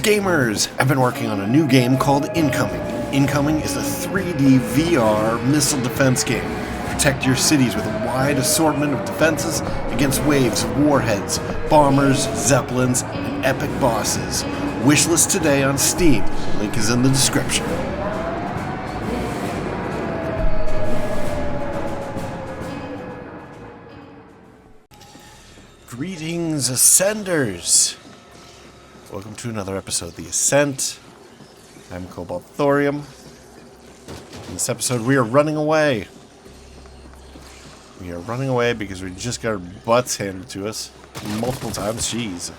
gamers! I've been working on a new game called Incoming. Incoming is a 3D VR missile defense game. Protect your cities with a wide assortment of defenses against waves of warheads, bombers, zeppelins, and epic bosses. Wishlist today on Steam. Link is in the description. Greetings, Ascenders! Welcome to another episode of the Ascent. I'm Cobalt Thorium. In this episode, we are running away. We are running away because we just got our butts handed to us multiple times. Jeez.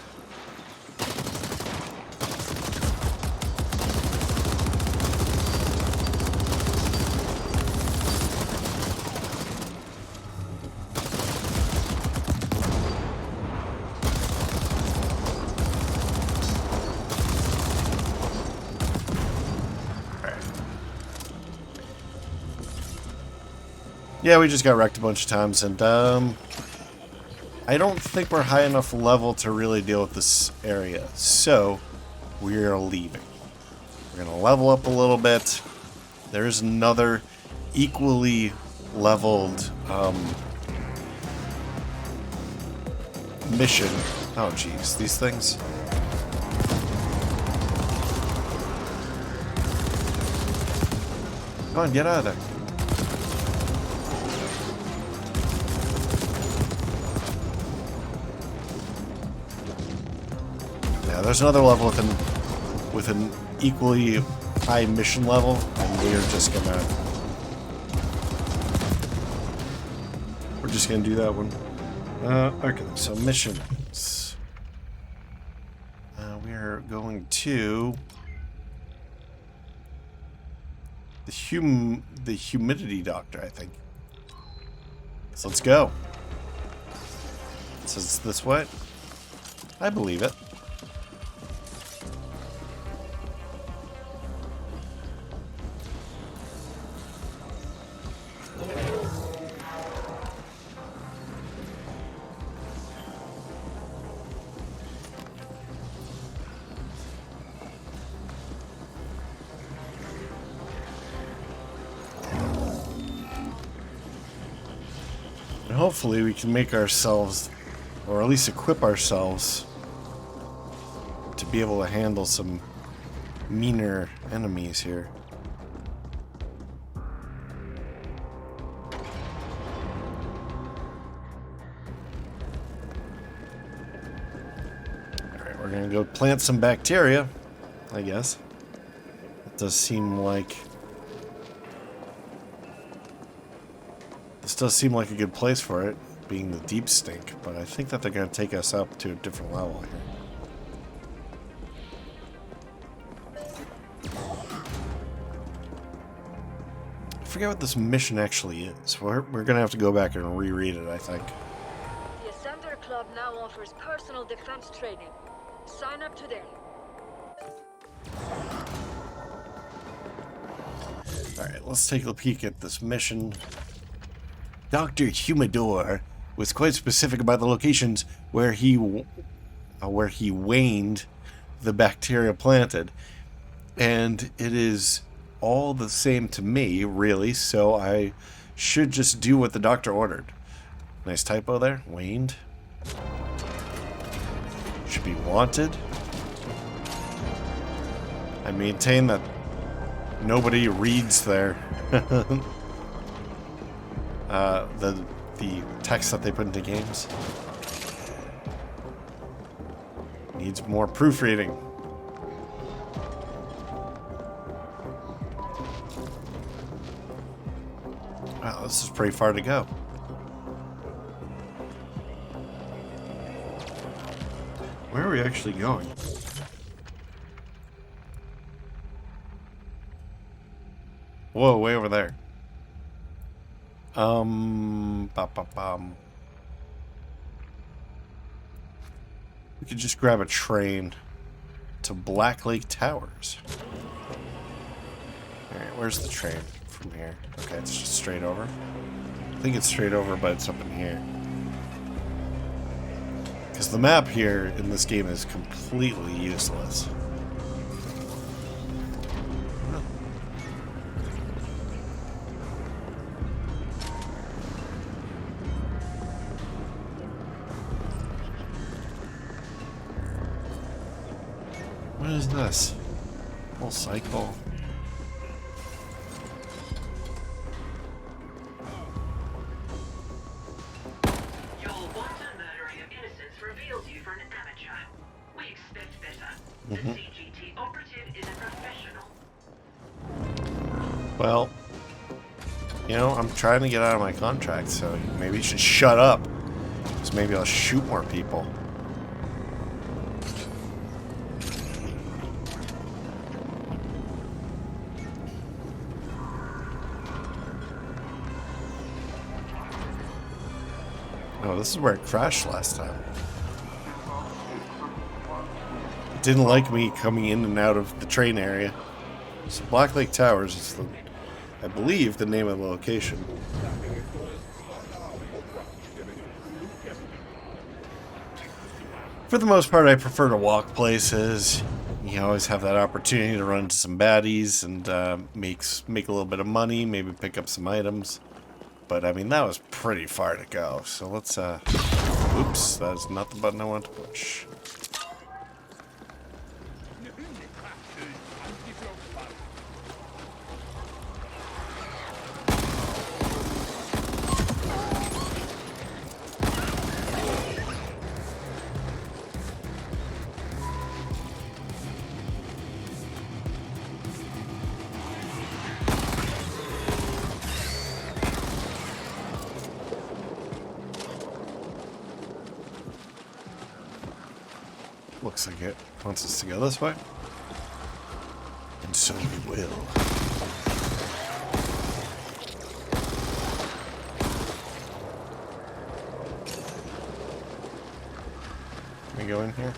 Yeah, we just got wrecked a bunch of times, and I don't think we're high enough level to really deal with this area, so we're leaving. We're going to level up a little bit. There's another equally leveled mission. Oh, jeez, these things. Come on, get out of there. There's another level with an equally high mission level, and we're just gonna do that one. Okay, so missions. We are going to the humidity doctor, I think. So let's go. It says it's this way. I believe it. Hopefully we can make ourselves, or at least equip ourselves, to be able to handle some meaner enemies here. Alright, we're gonna go plant some bacteria, I guess. It does seem like... This does seem like a good place for it, being the deep stink, but I think that they're going to take us up to a different level here. I forget what this mission actually is. We're going to have to go back and reread it, I think. The Ascender Club now offers personal defense training. Sign up today. Alright, let's take a peek at this mission. Dr. Humidor was quite specific about the locations where he waned the bacteria planted, and it is all the same to me, really, so I should just do what the doctor ordered. Nice typo there. Waned. Should be wanted. I maintain that nobody reads there. The text that they put into games needs more proofreading. Wow, this is pretty far to go. Where are we actually going? Whoa, way over there. We could just grab a train to Black Lake Towers. Alright, where's the train from here? Okay, it's just straight over. I think it's straight over, but it's up in here. Because the map here in this game is completely useless. is this? Full cycle. Your wanton murdering of innocents reveals you for an amateur. We expect better. The CGT operative is a professional. Well, you know, I'm trying to get out of my contract, so maybe you should shut up. So maybe I'll shoot more people. Oh, this is where it crashed last time. It didn't like me coming in and out of the train area. So Black Lake Towers is, I believe, the name of the location. For the most part, I prefer to walk places. You always have that opportunity to run into some baddies and make a little bit of money, maybe pick up some items. But, I mean, that was pretty far to go. So let's, oops, that is not the button I want to push. Looks like it wants us to go this way. And so we will. Can we go in here?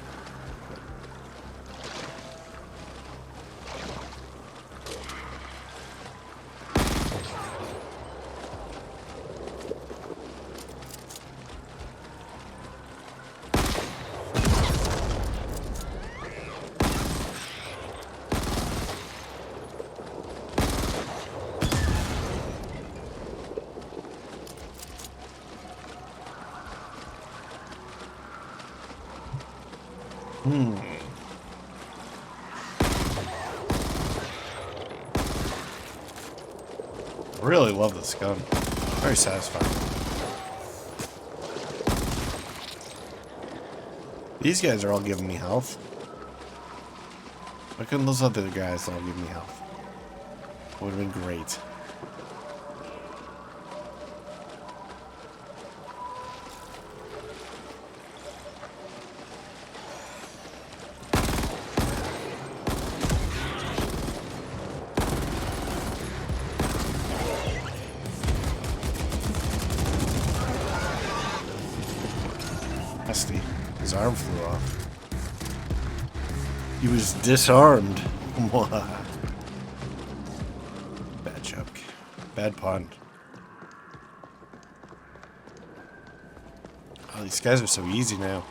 I really love this gun. Very satisfying. These guys are all giving me health. Why couldn't those other guys all give me health? Would have been great. His arm flew off. He was disarmed. Bad joke. Bad pun. Oh, these guys are so easy now.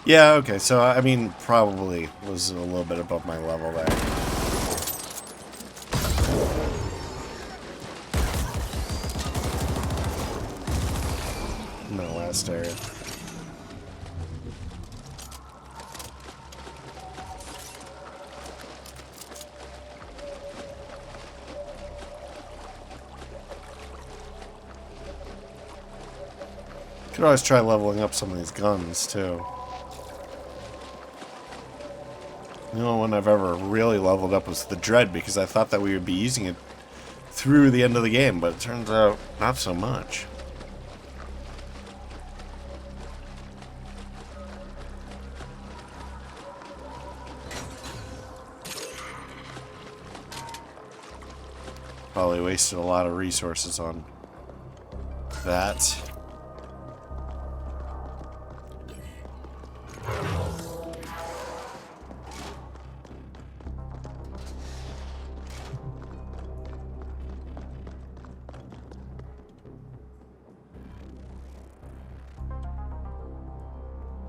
Yeah, okay, so I mean, probably was a little bit above my level there. In the last area. Could always try leveling up some of these guns, too. The only one I've ever really leveled up was the Dread, because I thought that we would be using it through the end of the game, but it turns out not so much. Probably wasted a lot of resources on that.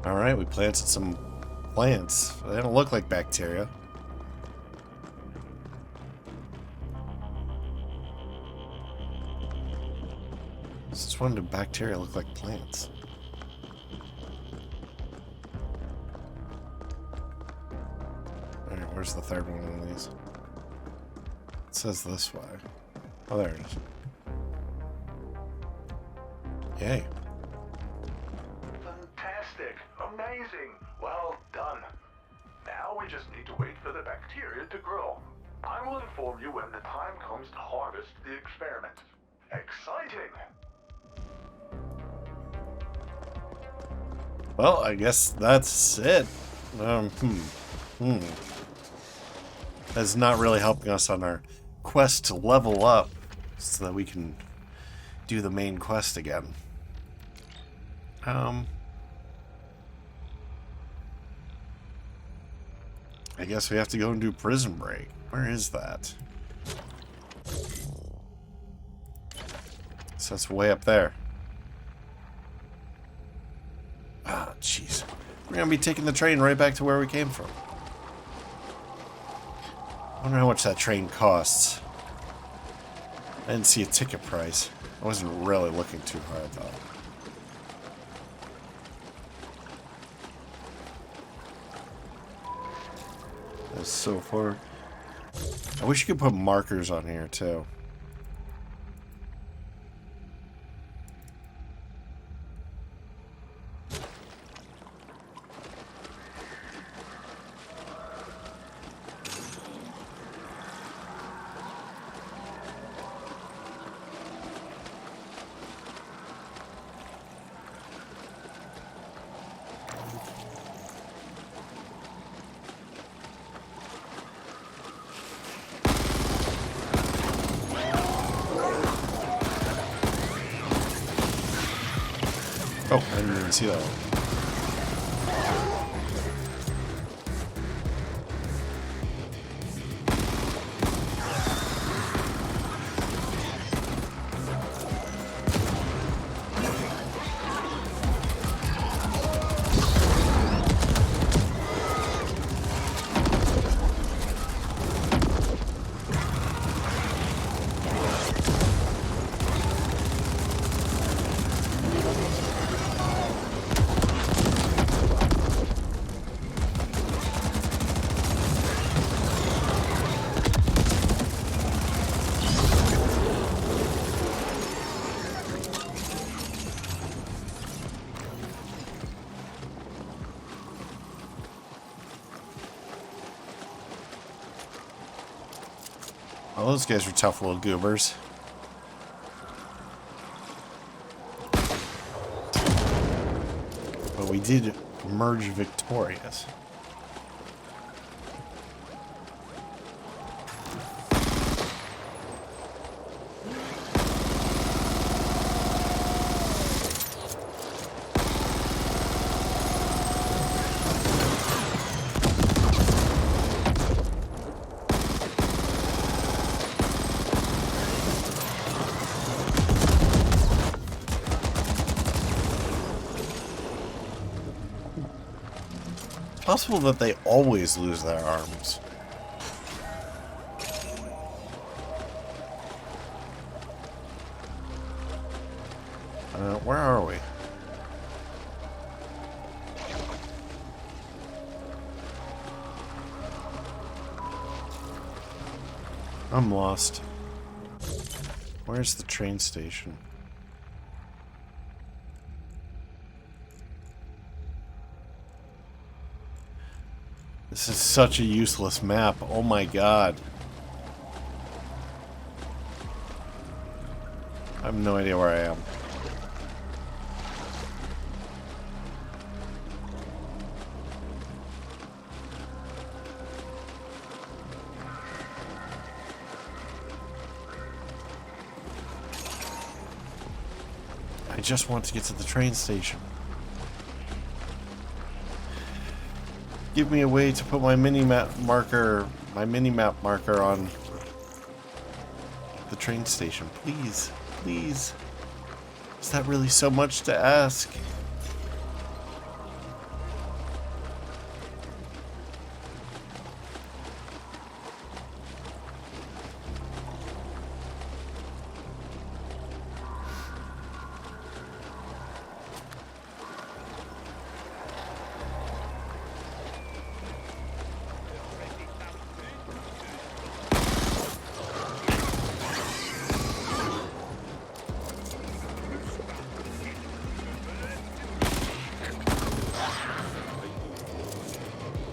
Alright, we planted some plants. They don't look like bacteria. Since when do bacteria look like plants? Alright. Where's the third one of these? It says this way. Oh, there it is. Yay. Fantastic. Amazing. Well done. Now we just need to wait for the bacteria to grow. I will inform you when the time comes to harvest the experiment. Exciting. Well, I guess that's it. That's not really helping us on our quest to level up so that we can do the main quest again. I guess we have to go and do Prison Break. Where is that? So it's way up there. Ah, jeez. We're gonna be taking the train right back to where we came from. I wonder how much that train costs. I didn't see a ticket price. I wasn't really looking too hard, though. That's so far. I wish you could put markers on here, too. Oh, I didn't even see that one. Well, those guys were tough little goobers. But we did emerge victorious. Possible that they always lose their arms. Where are we? I'm lost. Where's the train station? This is such a useless map. Oh my god. I have no idea where I am. I just want to get to the train station. Give me a way to put my mini-map marker on the train station. Please, please. Is that really so much to ask?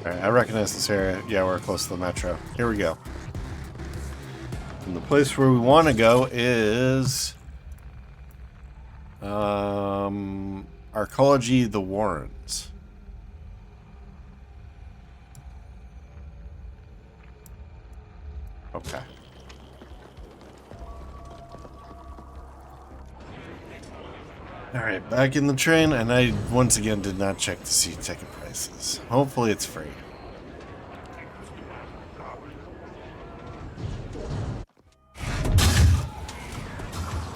Alright, I recognize this area. Yeah, we're close to the metro. Here we go. And the place where we want to go is... Arcology the Warrens. Okay. Alright, back in the train, and I once again did not check to see ticket prices. Hopefully it's free.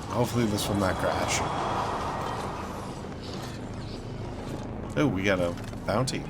Hopefully this will not crash. Oh, we got a bounty.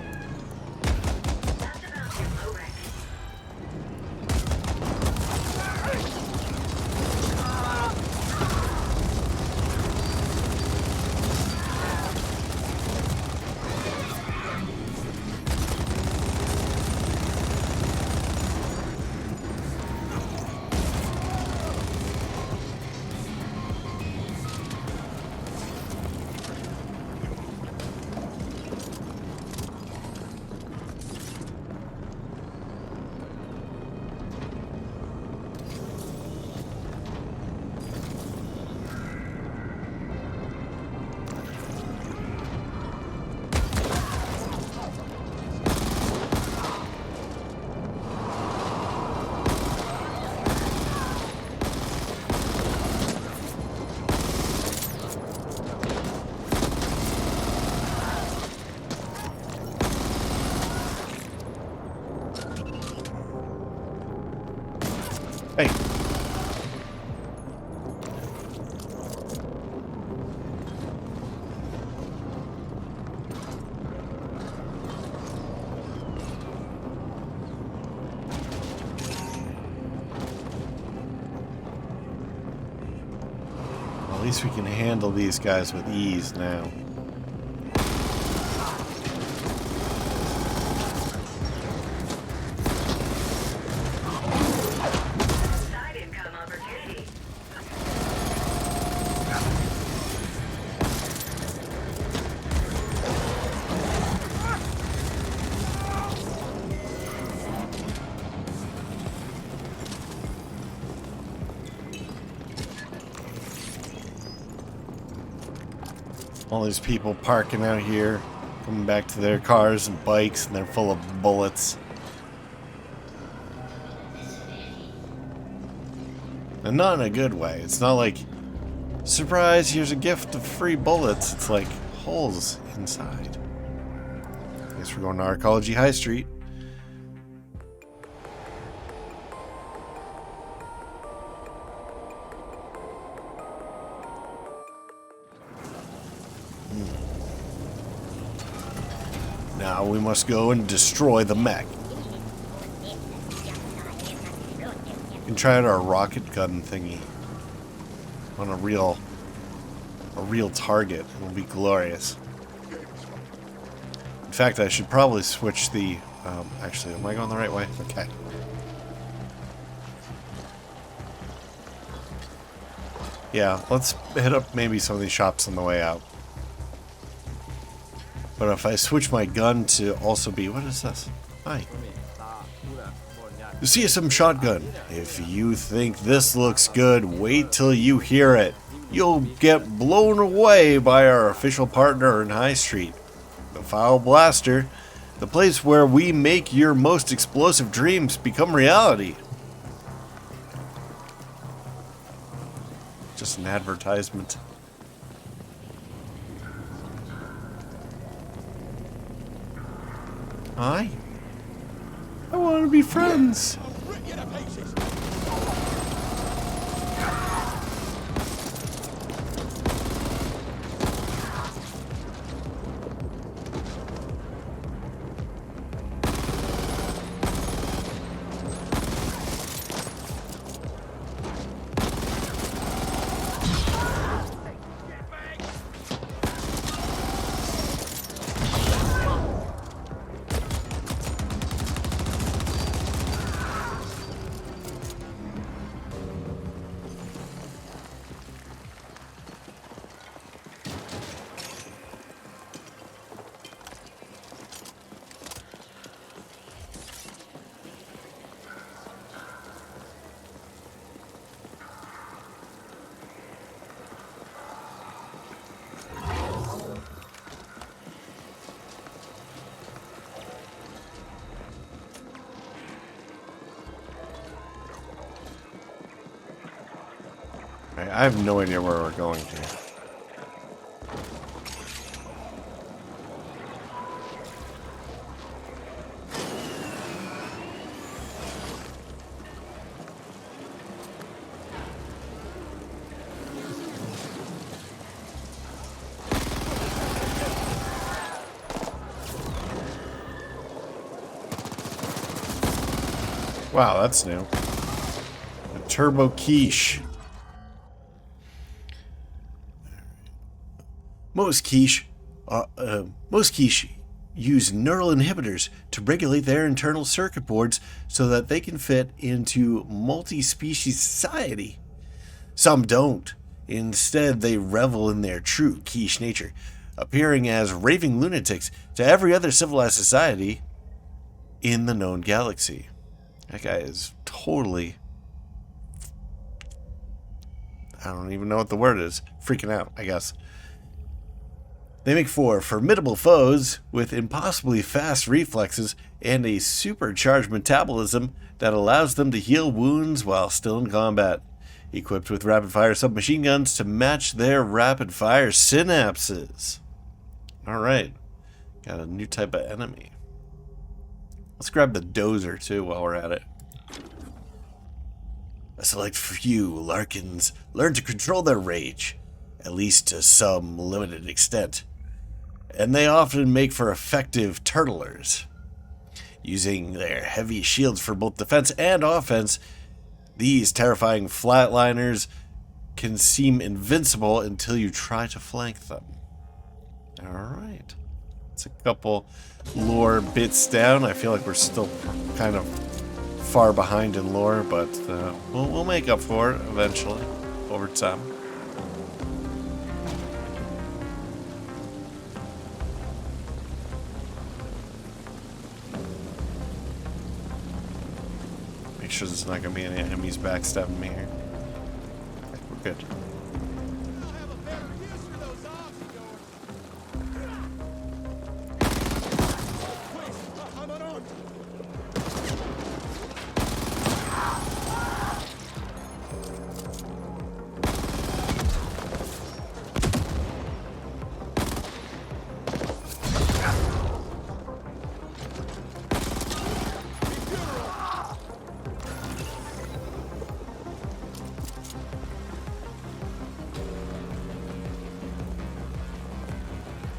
Hey. Well, at least we can handle these guys with ease now. All these people parking out here, coming back to their cars and bikes, and they're full of bullets. And not in a good way. It's not like, surprise, here's a gift of free bullets. It's like holes inside. I guess we're going to Arcology High Street. Now we must go and destroy the mech. We can try out our rocket gun thingy on a real target. It'll be glorious. In fact, I should probably switch the... actually, am I going the right way? Okay. Yeah, let's hit up maybe some of these shops on the way out. But if I switch my gun to also be... What is this? Hi. You see some shotgun. If you think this looks good, wait till you hear it. You'll get blown away by our official partner in High Street. The Foul Blaster. The place where we make your most explosive dreams become reality. Just an advertisement. Hi. I want to be friends. I have no idea where we're going to. Wow, that's new. A turbo quiche. Most quiche use neural inhibitors to regulate their internal circuit boards so that they can fit into multi-species society. Some don't. Instead, they revel in their true quiche nature, appearing as raving lunatics to every other civilized society in the known galaxy. That guy is totally... I don't even know what the word is. Freaking out, I guess. They make for formidable foes with impossibly fast reflexes and a supercharged metabolism that allows them to heal wounds while still in combat. Equipped with rapid-fire submachine guns to match their rapid-fire synapses. Alright. Got a new type of enemy. Let's grab the dozer, too, while we're at it. A select few Larkins learn to control their rage, at least to some limited extent. And they often make for effective turtlers. Using their heavy shields for both defense and offense, these terrifying flatliners can seem invincible until you try to flank them. Alright. It's a couple lore bits down. I feel like we're still kind of far behind in lore, but we'll make up for it eventually, over time. Make sure there's not going to be any enemies backstabbing me here. Okay, we're good.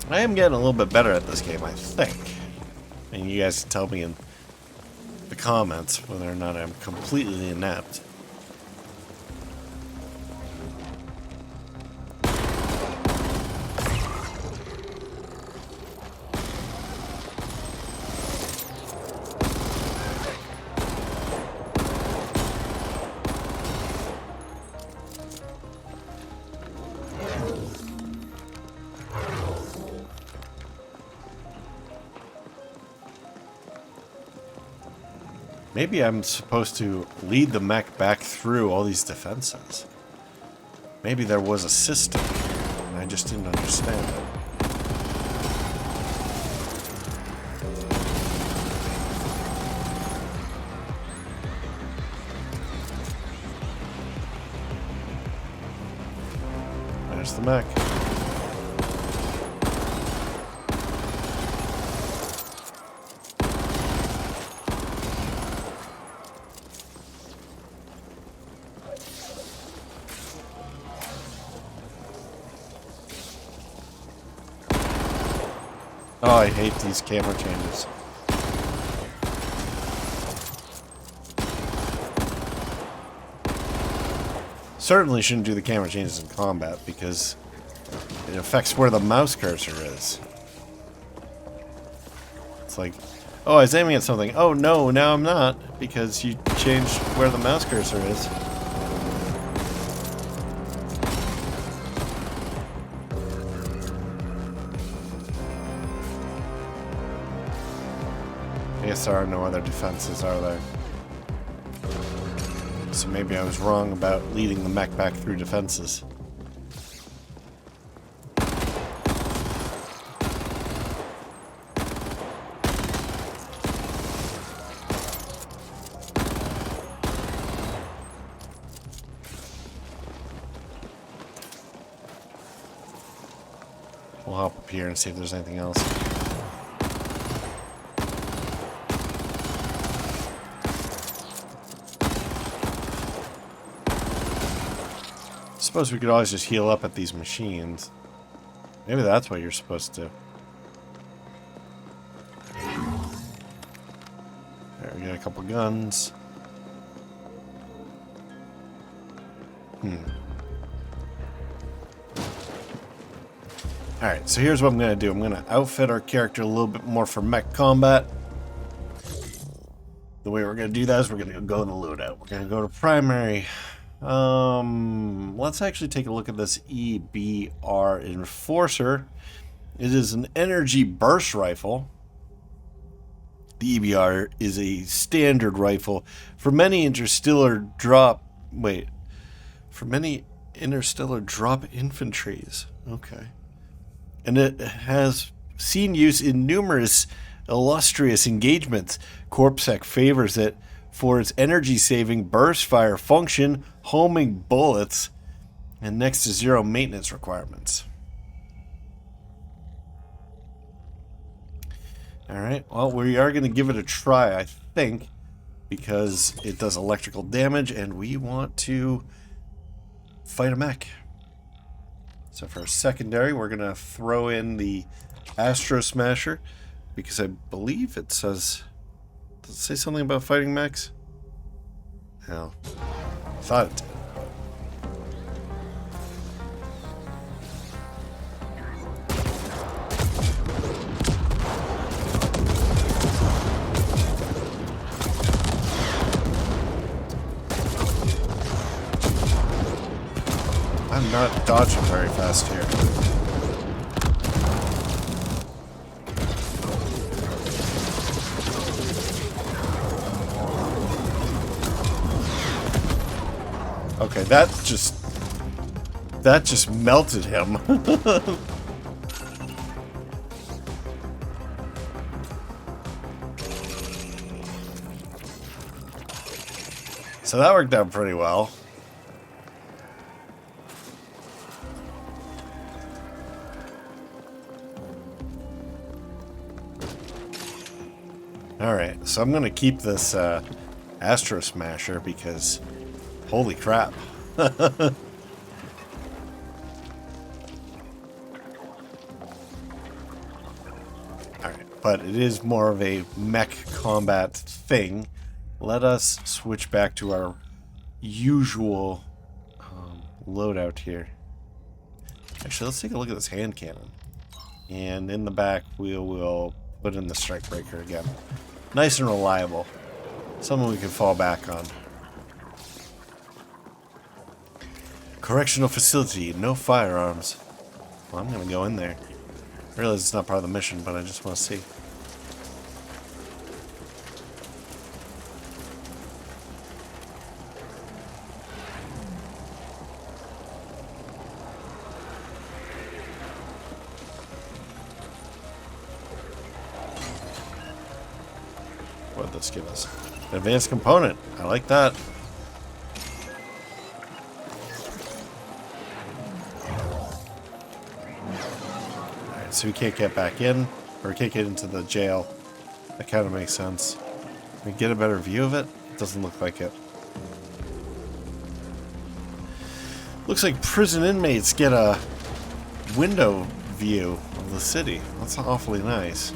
I am getting a little bit better at this game, I think. And you guys can tell me in the comments whether or not I'm completely inept. Maybe I'm supposed to lead the mech back through all these defenses. Maybe there was a system, and I just didn't understand it. There's the mech. Oh, I hate these camera changes. Certainly shouldn't do the camera changes in combat because it affects where the mouse cursor is. It's like, oh, I was aiming at something. Oh no, now I'm not because you changed where the mouse cursor is. I guess there are no other defenses, are there? So maybe I was wrong about leading the mech back through defenses. We'll hop up here and see if there's anything else. Suppose we could always just heal up at these machines. Maybe that's what you're supposed to. There, we got a couple guns. Alright, so here's what I'm going to do. I'm going to outfit our character a little bit more for mech combat. The way we're going to do that is we're going to go in the loadout. We're going to go to primary. Let's actually take a look at this EBR Enforcer. It is an energy burst rifle. The EBR is a standard rifle for many interstellar drop infantries. Okay. And it has seen use in numerous illustrious engagements. Corpsec favors it for its energy-saving burst fire function, homing bullets, and next to zero maintenance requirements. Alright, well, we are going to give it a try, I think, because it does electrical damage, and we want to fight a mech. So for a secondary, we're going to throw in the Astro Smasher, because I believe it says... Does it say something about fighting mechs? No. Thought it did. I'm not dodging very fast here. Okay, that just melted him. So that worked out pretty well. Alright, so I'm going to keep this Astro Smasher because holy crap. Alright, but it is more of a mech combat thing. Let us switch back to our usual loadout here. Actually, let's take a look at this hand cannon. And in the back, we will put in the strike breaker again. Nice and reliable. Something we can fall back on. Correctional facility, no firearms. Well, I'm gonna go in there. I realize it's not part of the mission, but I just want to see. What did this give us? An advanced component. I like that. Alright, so we can't get back in, or we can't get into the jail. That kind of makes sense. Can we get a better view of it? It doesn't look like it. Looks like prison inmates get a window view of the city. That's awfully nice.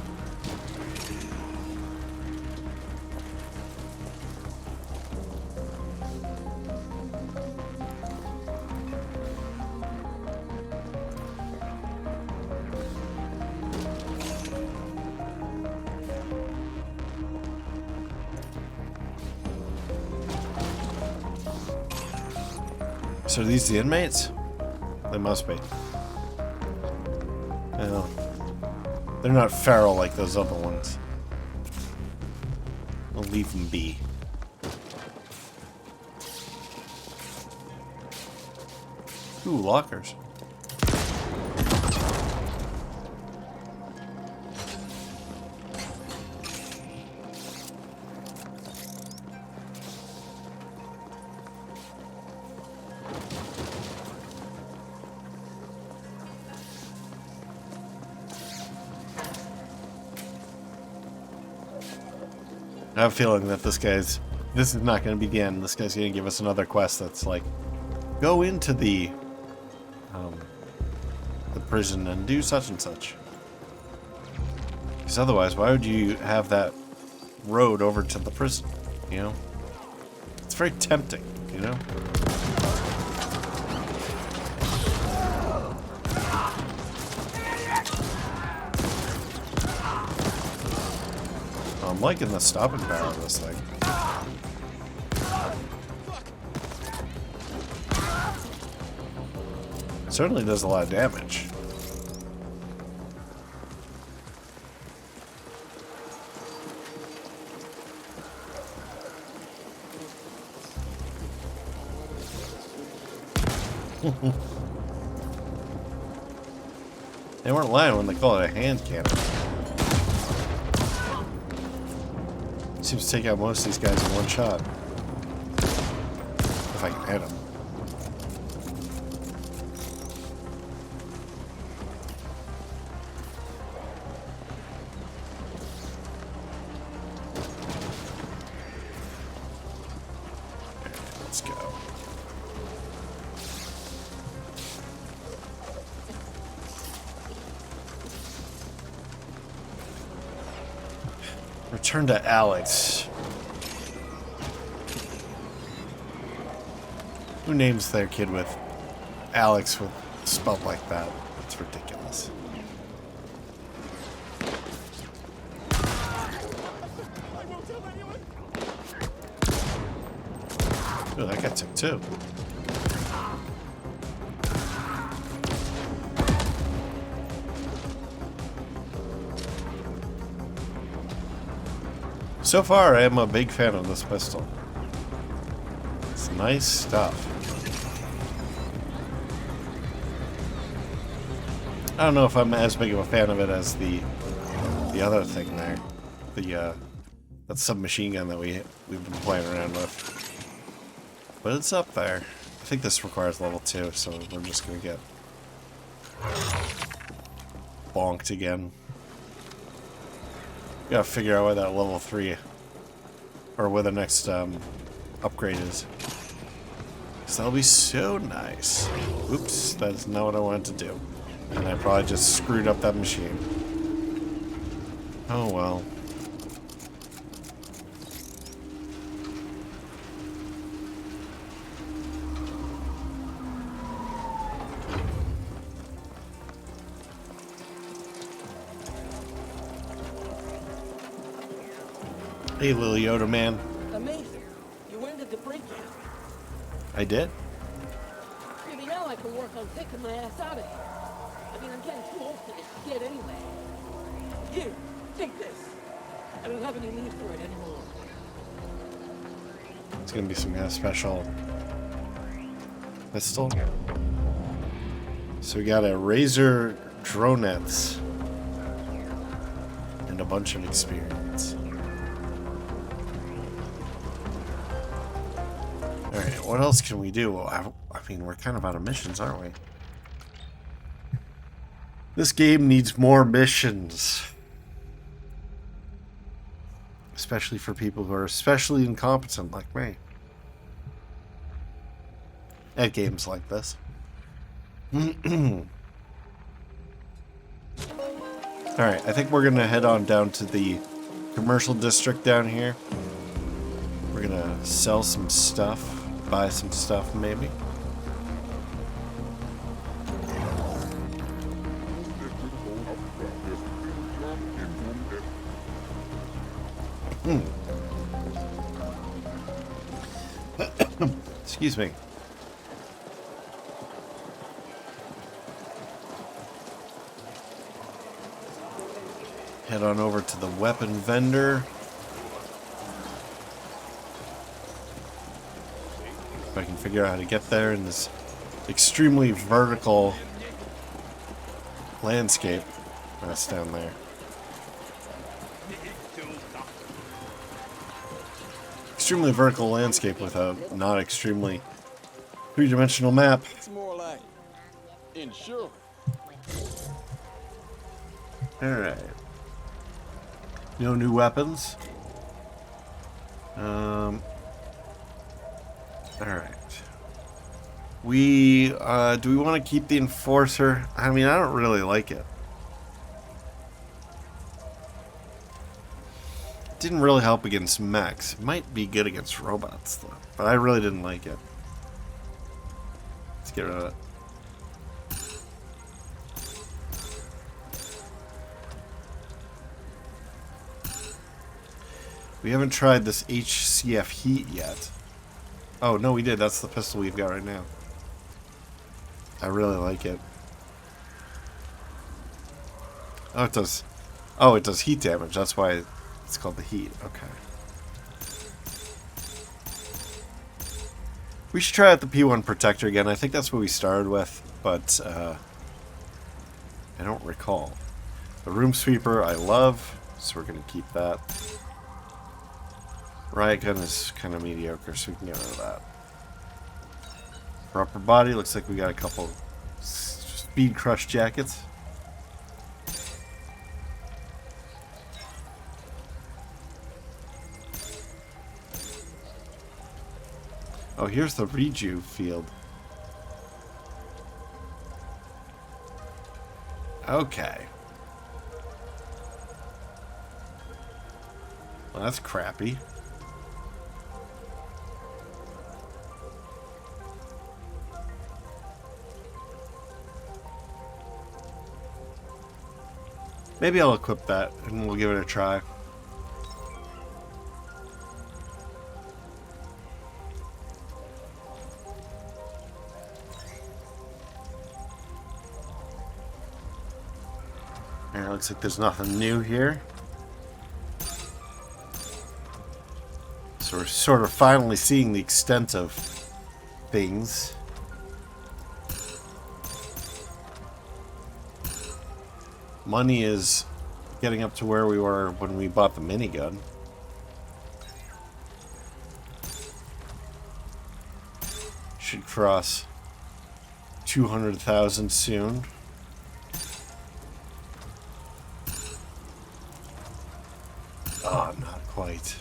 So are these the inmates? They must be. Well, they're not feral like those other ones. We'll leave them be. Ooh, lockers. I have a feeling that this is not going to be the end. This guy's going to give us another quest that's like, go into the prison and do such and such. Because otherwise, why would you have that road over to the prison? You know, it's very tempting. You know. I'm liking the stopping power of this thing. It certainly does a lot of damage. They weren't lying when they call it a hand cannon. Seems to take out most of these guys in one shot. If I can hit them. Let's go. Return to Alex. Who names their kid with Alex with spelled like that? That's ridiculous. Ooh, that guy took two. So far, I am a big fan of this pistol. It's nice stuff. I don't know if I'm as big of a fan of it as the other thing there, that submachine gun that we've been playing around with. But it's up there. I think this requires level 2, so we're just gonna get bonked again. Gotta figure out where that level 3 or where the next upgrade is. Because that'll be so nice. Oops, that's not what I wanted to do. And I probably just screwed up that machine. Oh well. Hey, little Yoda man. Amazing. You ended the breakdown. I did? Maybe now I can work on picking my ass out of here. I mean, I'm getting too old for this shit anyway. Here, take this. I don't have any need for it anymore. It's gonna be some kind of special pistol. So we got a Razor Dronettes and a bunch of experience. Alright, what else can we do? I mean, we're kind of out of missions, aren't we? This game needs more missions. Especially for people who are especially incompetent like me. At games like this. Alright, I think we're gonna head on down to the commercial district down here. We're gonna sell some stuff. Buy some stuff, maybe. Excuse me. Head on over to the weapon vendor. If I can figure out how to get there in this extremely vertical landscape. That's down there. Extremely vertical landscape with a not extremely three-dimensional map. It's more like insurance. Alright. No new weapons. Alright. Do we want to keep the Enforcer? I mean, I don't really like it. It didn't really help against mechs. It might be good against robots, though. But I really didn't like it. Let's get rid of it. We haven't tried this HCF heat yet. Oh, no, we did. That's the pistol we've got right now. I really like it. Oh, it does. Oh, it does heat damage. That's why it's called the heat. Okay. We should try out the P1 Protector again. I think that's what we started with, but I don't recall. The Room Sweeper I love, so we're going to keep that. Riot Gun is kind of mediocre, so we can get rid of that. For upper body, looks like we got a couple Speed Crush jackets. Oh, here's the Reju field. Okay. Well, that's crappy. Maybe I'll equip that and we'll give it a try. And it looks like there's nothing new here. So we're sort of finally seeing the extent of things. Money is getting up to where we were when we bought the minigun. Should cross 200,000 soon. Oh, not quite.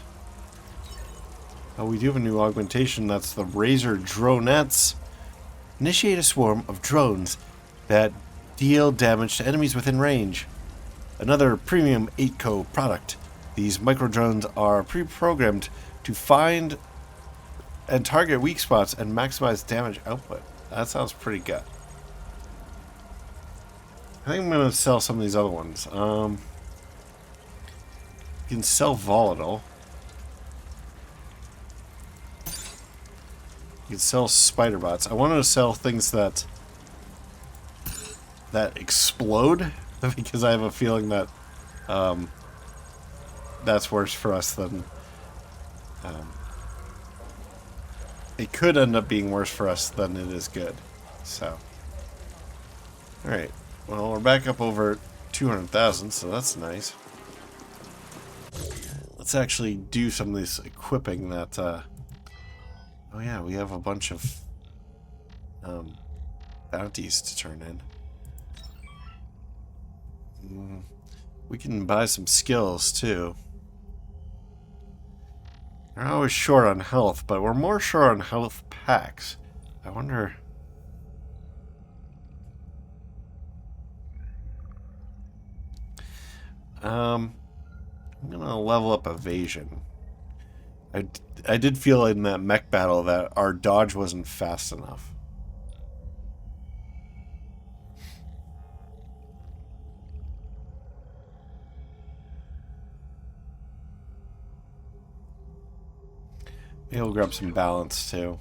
Oh, we do have a new augmentation. That's the Razor Dronettes. Initiate a swarm of drones that deal damage to enemies within range. Another premium 8Co product. These micro drones are pre-programmed to find and target weak spots and maximize damage output. That sounds pretty good. I think I'm going to sell some of these other ones. You can sell Volatile. You can sell Spider Bots. I wanted to sell things that explode, because I have a feeling that that's worse for us than... it could end up being worse for us than it is good. So, alright. Well, we're back up over 200,000, so that's nice. Let's actually do some of this equipping that... oh yeah, we have a bunch of bounties to turn in. We can buy some skills, too. We're always short on health, but we're more short on health packs. I wonder... I'm gonna level up evasion. I did feel in that mech battle that our dodge wasn't fast enough. Maybe we'll grab some balance too.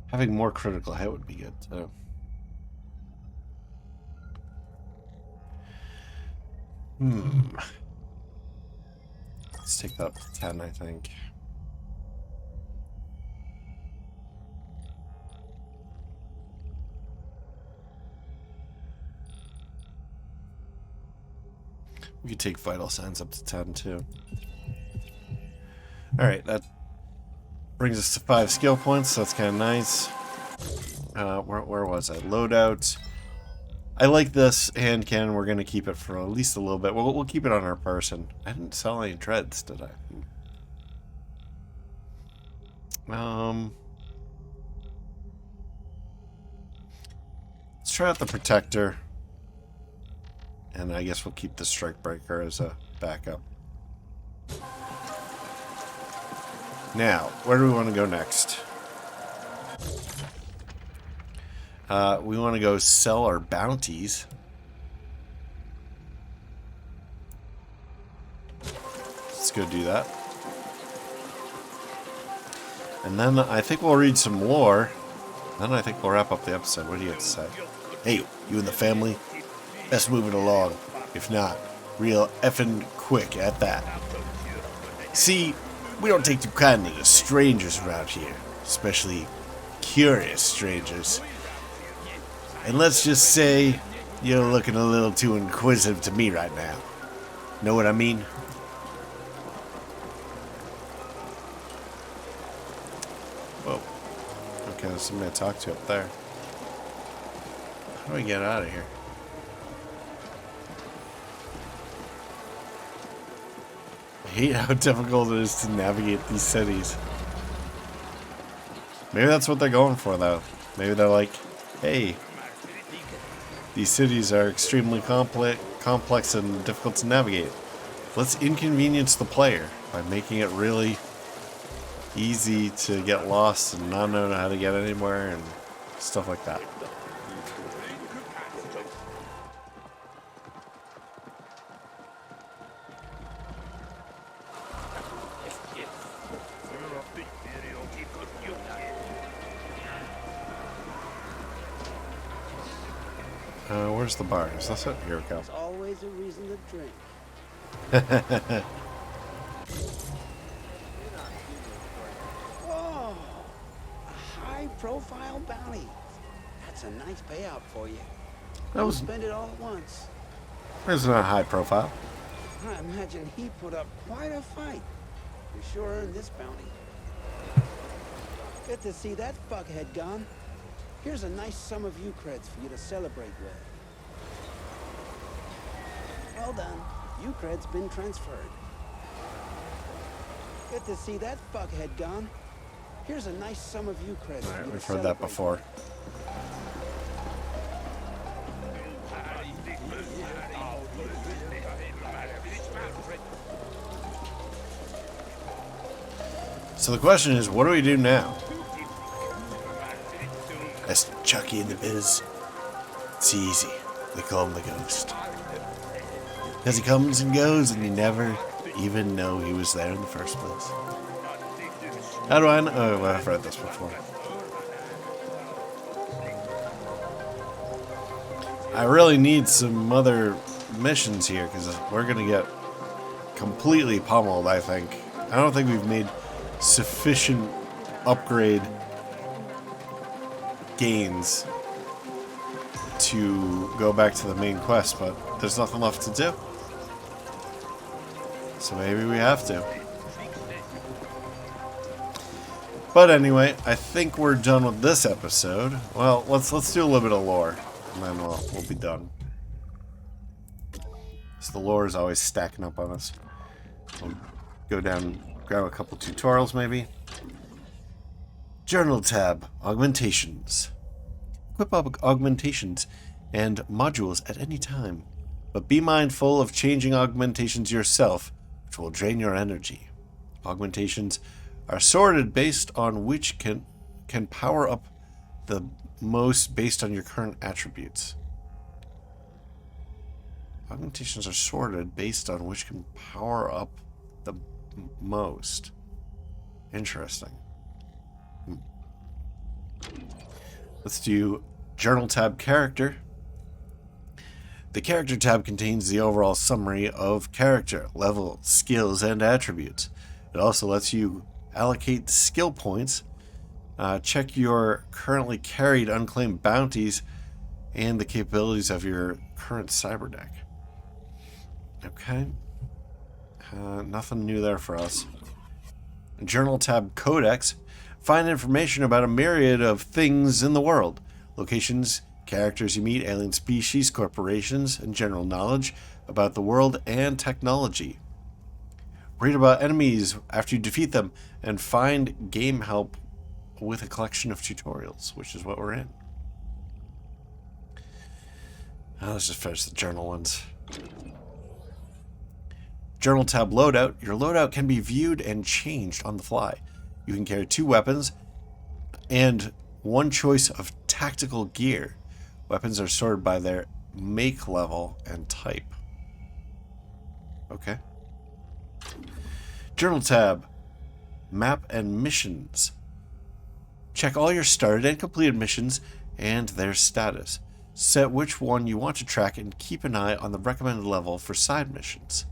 Having more critical hit would be good too. Let's take that up to 10, I think. We could take vital signs up to 10 too. Alright, that brings us to 5 skill points, so that's kind of nice. Where was I? Loadout. I like this hand cannon. We're going to keep it for at least a little bit. We'll keep it on our person. I didn't sell any dreads, did I? Let's try out the protector. And I guess we'll keep the strike breaker as a backup. Now, where do we want to go next? We want to go sell our bounties. Let's go do that. And then I think we'll read some lore. Then I think we'll wrap up the episode. What do you have to say? Hey, you and the family? Best move it along. If not, real effing quick at that. See, we don't take too kindly to strangers around here. Especially curious strangers. And let's just say, you're looking a little too inquisitive to me right now. Know what I mean? Whoa. Okay, there's somebody to talk to up there. How do I get out of here? I hate how difficult it is to navigate these cities. Maybe that's what they're going for, though. Maybe they're like, hey, these cities are extremely complex and difficult to navigate. Let's inconvenience the player by making it really easy to get lost and not know how to get anywhere and stuff like that. Where's the bar? Is this it? Here we go. There's always a reason to drink. Whoa! A high-profile bounty. That's a nice payout for you. Don't spend it all at once. It's not high profile. I imagine he put up quite a fight. You sure earned this bounty. Good to see that fuckhead gone. Here's a nice sum of U-creds for you to celebrate with. Well done. U-cred's been transferred. Good to see that fuckhead gone. Here's a nice sum of U-creds. All right, we've heard that before. So the question is, what do we do now? That's Chucky in the biz. It's easy. They call him the Ghost. Because he comes and goes and you never even know he was there in the first place. How do I know? Oh, well, I've read this before. I really need some other missions here because we're going to get completely pummeled, I think. I don't think we've made sufficient upgrade gains to go back to the main quest, but there's nothing left to do. So maybe we have to. But anyway, I think we're done with this episode. Well, let's do a little bit of lore, and then we'll be done. So the lore is always stacking up on us. We'll go down, grab a couple tutorials maybe. Journal tab, augmentations. Equip augmentations and modules at any time, but be mindful of changing augmentations yourself, which will drain your energy. Augmentations are sorted based on which can power up the most based on your current attributes. Augmentations are sorted based on which can power up the most. Interesting. Let's do Journal tab character. The character tab contains the overall summary of character, level, skills, and attributes. It also lets you allocate skill points, check your currently carried unclaimed bounties, and the capabilities of your current cyber deck. Okay. Nothing new there for us. Journal tab Codex. Find information about a myriad of things in the world. Locations, characters you meet, alien species, corporations, and general knowledge about the world and technology. Read about enemies after you defeat them, and find game help with a collection of tutorials, which is what we're in. Let's just finish the journal ones. Journal tab Loadout. Your loadout can be viewed and changed on the fly. You can carry 2 weapons and 1 choice of tactical gear. Weapons are sorted by their make level and type. Okay. Journal tab Map and Missions. Check all your started and completed missions and their status. Set which one you want to track and keep an eye on the recommended level for side missions.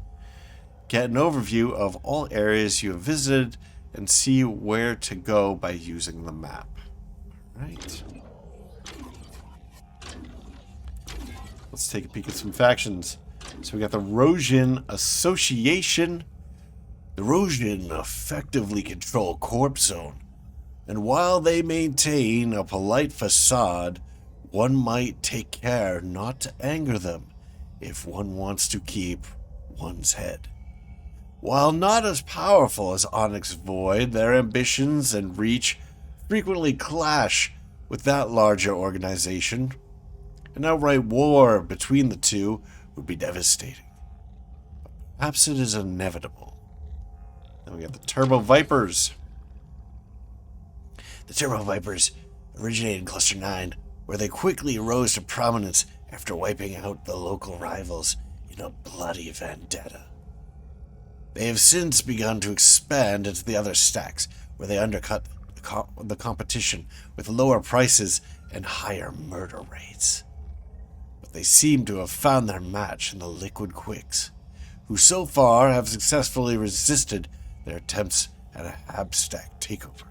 Get an overview of all areas you have visited and see where to go by using the map. Right. Let's take a peek at some factions. So we got the Rosian Association. The Rosian effectively control Corp Zone, and while they maintain a polite facade, one might take care not to anger them if one wants to keep one's head. While not as powerful as Onyx Void, their ambitions and reach frequently clash with that larger organization. An outright war between the two would be devastating. Perhaps it is inevitable. Then we got the Turbo Vipers. The Turbo Vipers originated in Cluster 9, where they quickly rose to prominence after wiping out the local rivals in a bloody vendetta. They have since begun to expand into the other stacks, where they undercut the competition with lower prices and higher murder rates. But they seem to have found their match in the Liquid Quicks, who so far have successfully resisted their attempts at a hab-stack takeover.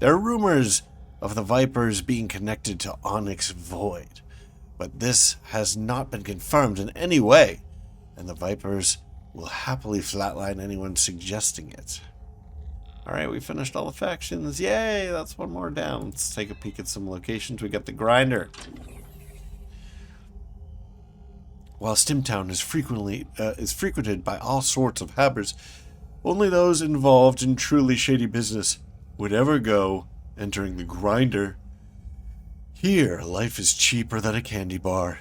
There are rumors of the Vipers being connected to Onyx Void, but this has not been confirmed in any way, and the Vipers will happily flatline anyone suggesting it. Alright, we finished all the factions. Yay, that's one more down. Let's take a peek at some locations. We got the Grinder. While Stimtown is frequented by all sorts of habbers, only those involved in truly shady business would ever go entering the Grinder. Here, life is cheaper than a candy bar,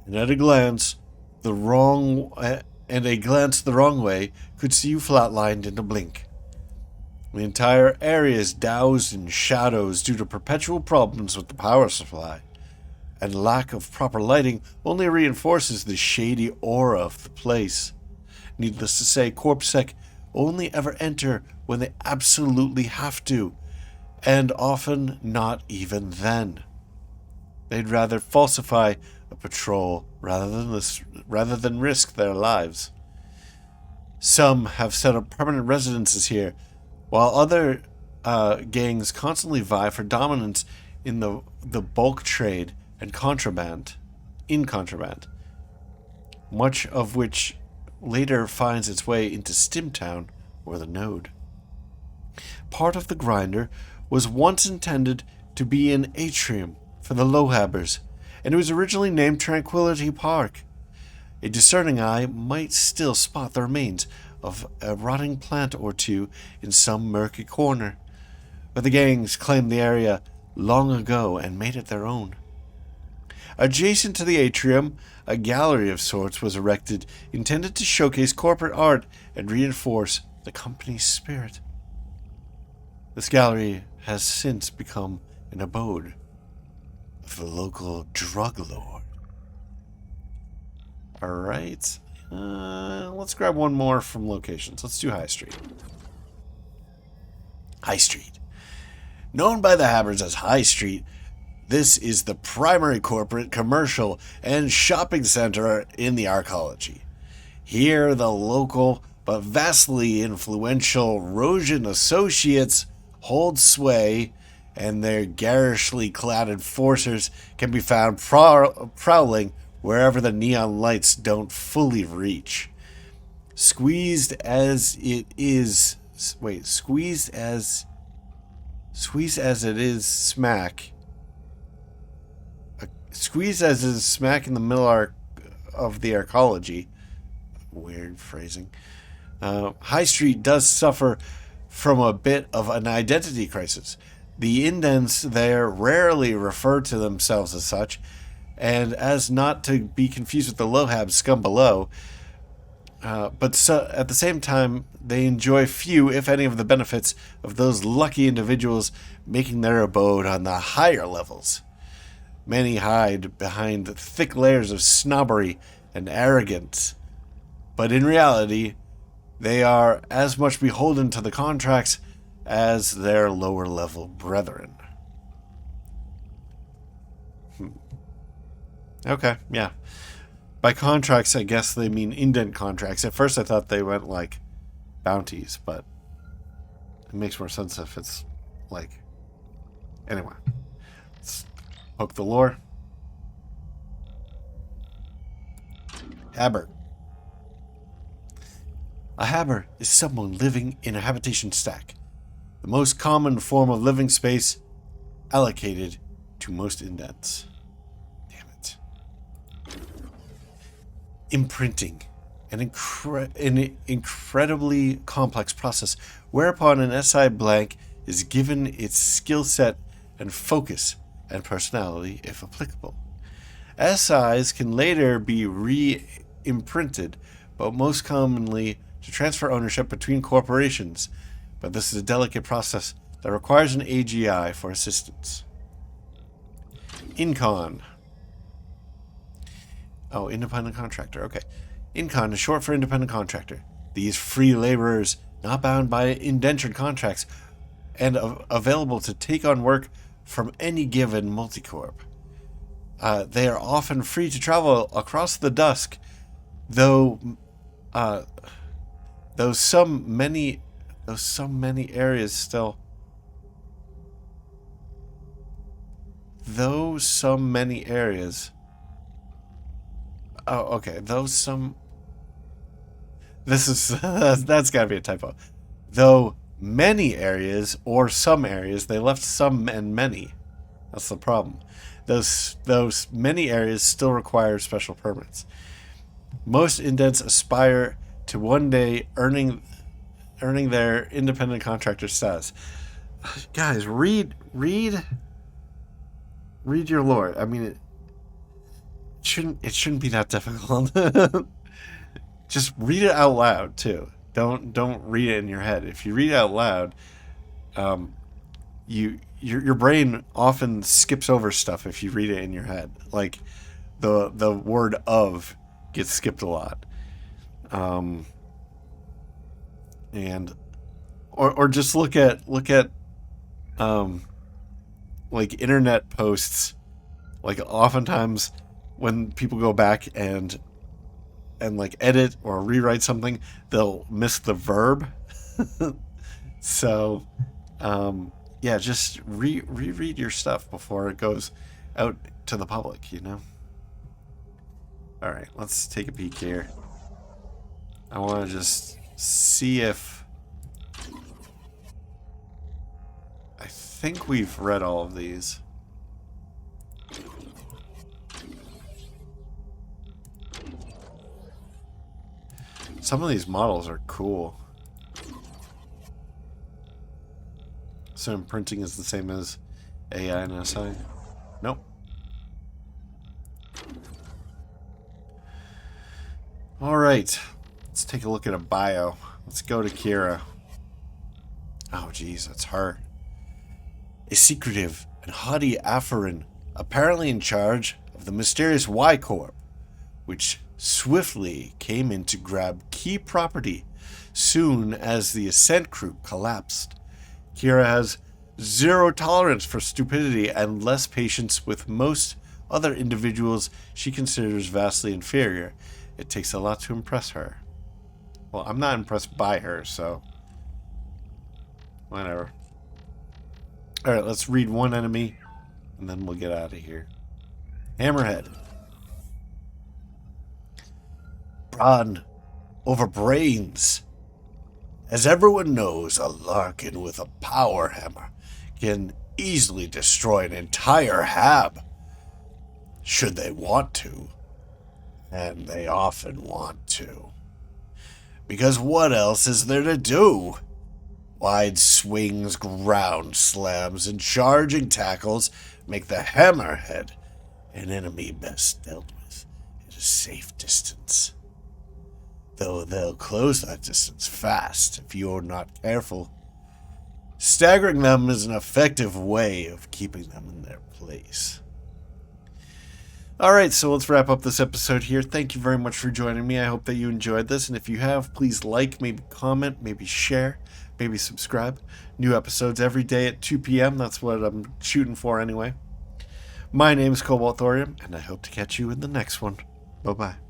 and at a glance, the wrong way could see you flatlined in a blink. The entire area is doused in shadows due to perpetual problems with the power supply, and lack of proper lighting only reinforces the shady aura of the place. Needless to say, CorpSec only ever enter when they absolutely have to, and often not even then. They'd rather falsify a patrol rather than risk their lives. Some have set up permanent residences here, while other gangs constantly vie for dominance in the bulk trade and contraband, much of which later finds its way into Stimtown or the Node. Part of the Grinder was once intended to be an atrium for the Lowhabbers, and it was originally named Tranquility Park. A discerning eye might still spot the remains of a rotting plant or two in some murky corner, but the gangs claimed the area long ago and made it their own. Adjacent to the atrium, a gallery of sorts was erected, intended to showcase corporate art and reinforce the company's spirit. This gallery has since become an abode of the local drug lord. Alright, let's grab one more from locations. Let's do High Street. High Street. Known by the Habbers as High Street, this is the primary corporate, commercial, and shopping center in the arcology. Here, the local but vastly influential Rosian associates hold sway, and their garishly clad enforcers can be found prowling wherever the neon lights don't fully reach. Squeezed as it is smack. Squeezed as it is smack in the middle of the arcology. Weird phrasing. High Street does suffer from a bit of an identity crisis. The indents there rarely refer to themselves as such, and as not to be confused with the Lohab scum below, but at the same time, they enjoy few, if any, of the benefits of those lucky individuals making their abode on the higher levels. Many hide behind thick layers of snobbery and arrogance, but in reality, they are as much beholden to the contracts as their lower-level brethren. Okay, yeah. By contracts, I guess they mean indent contracts. At first, I thought they went like bounties, but it makes more sense if it's like... Anyway, let's poke the lore. Haber. A haber is someone living in a habitation stack, the most common form of living space allocated to most indents. Damn it. Imprinting, an incredibly complex process whereupon an SI blank is given its skill set and focus and personality if applicable. SIs can later be re-imprinted, but most commonly to transfer ownership between corporations, but this is a delicate process that requires an AGI for assistance. Incon. Oh, independent contractor. Okay. Incon is short for independent contractor. These free laborers, not bound by indentured contracts, and available to take on work from any given multicorp. They are often free to travel across the dusk, though some many areas still this is that's gotta be a typo. Though many areas or some areas, they left some and many. That's the problem. Those many areas still require special permits. Most indents aspire to one day earning their independent contractor status. Guys, read your lore. I mean, it shouldn't be that difficult. Just read it out loud too. Don't read it in your head. If you read it out loud, your brain often skips over stuff if you read it in your head. Like the word "of" gets skipped a lot. And or just look at like internet posts. Like oftentimes when people go back and like edit or rewrite something, they'll miss the verb. So yeah, just reread your stuff before it goes out to the public, you know? All right, let's take a peek here. I want to just see if... I think we've read all of these. Some of these models are cool. So imprinting is the same as AI and SI? Nope. Alright. Let's take a look at a bio. Let's go to Kira. Oh, geez, that's her. A secretive and haughty Afarin, apparently in charge of the mysterious Y Corp, which swiftly came in to grab key property soon as the Ascent crew collapsed. Kira has zero tolerance for stupidity and less patience with most other individuals she considers vastly inferior. It takes a lot to impress her. Well, I'm not impressed by her, so... whatever. Alright, let's read one enemy, and then we'll get out of here. Hammerhead. run over brains. As everyone knows, a Larkin with a power hammer can easily destroy an entire hab, should they want to. And they often want to. Because what else is there to do? Wide swings, ground slams, and charging tackles make the hammerhead an enemy best dealt with at a safe distance. Though they'll close that distance fast if you're not careful. Staggering them is an effective way of keeping them in their place. Alright, so let's wrap up this episode here. Thank you very much for joining me. I hope that you enjoyed this, and if you have, please like, maybe comment, maybe share, maybe subscribe. New episodes every day at 2 p.m. That's what I'm shooting for anyway. My name is Cobalt Thorium, and I hope to catch you in the next one. Bye-bye.